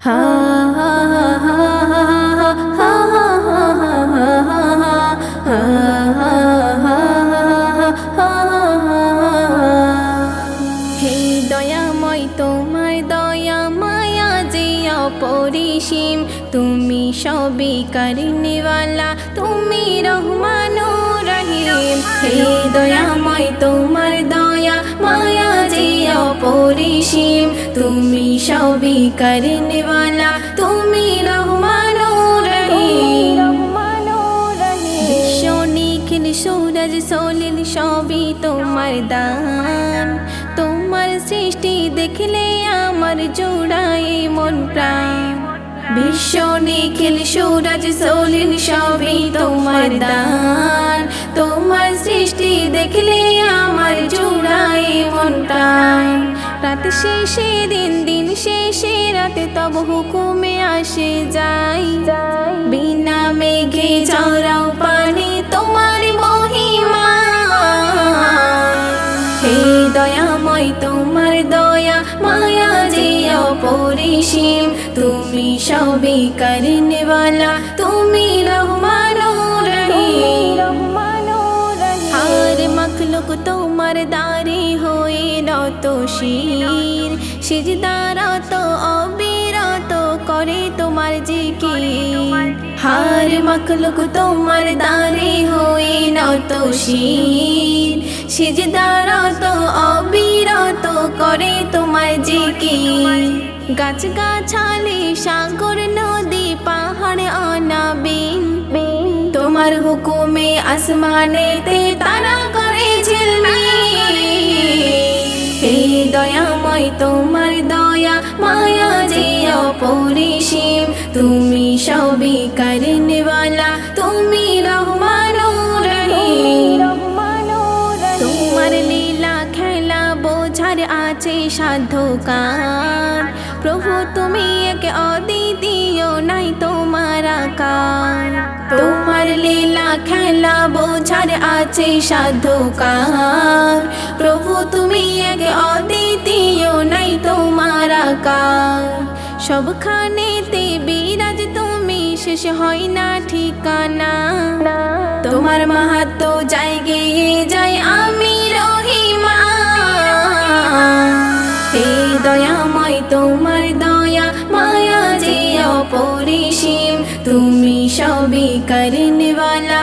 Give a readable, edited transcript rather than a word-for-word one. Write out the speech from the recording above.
হা হা হা হা হে দয়াময় তোমার দয়া মায়া যে অপরিসীম, তুমি সবই কারিনেওয়ালা, তুমি রহমানুর রহিম। হে দয়াময় তোমার দয়া মায়া যে অপরিসীম, তুমি সবই কারিনেওয়ালা, তুমি রহমানুর রহিম। বিশ্ব নিখিল সূরজ সলিল সবই তোমার দান, তোমার সৃষ্টি দেখলে আমার জোড়ায় মন প্রাণ। বিশ্ব নিখিল সূরজ সলিল সবই তোমার দান, তোমার সৃষ্টি দেখলে আমার জোড়ায় মন প্রাণ। রাত শেষে দিন, দিন শেষে রাতে তব হুকুমে আসে যাই, বিনা মেঘে ঝরাও পানি তোমার মহিমা। হে দয়াময় তোমার দয়া মায়া যে অপরিসীম, তুমি সবই কারিনেওয়ালা, তুমি রহমানুর রহিম। হর মখলুক তোমার দারে হয়ে নত শির, সিজদারত অবিরত করে তোমার জিকির। হর মখলুক তোমার দারে হয়ে নত শির, সিজদারত অবিরত করে তোমার জিকির। গাছ গাছালি সাগর নদী পাহাড় অনাবিল, তোমার হুকুমে আসমানেতে তারা করে ঝিলমিল। হে দয়াময় তোমার দয়া মায়া যে অপরিসীম, তুমি সবই কারিনেওয়ালা, তুমি রহমানুর রহিম। তোমার লীলা খেলা বোঝার আছে সাধ্যকার, প্রভু তুমি এক অদ্বিতীয় নাই তোমার আকার। তোমার লীলা খেলা বোঝার আছে সাধ্যকার, প্রভু তুমি এক অদ্বিতীয় নাই তোমার আকার। সবখানেতে বিরাজ তুমি, শেষ হয় না ঠিকানা, তোমার মাহাত্ম জায়গায় যায় আমি রহিমা। হে দয়াময় তোমার দয়া মায়া যে অপরিসীম, তুমি সবই কারিনেওয়ালা,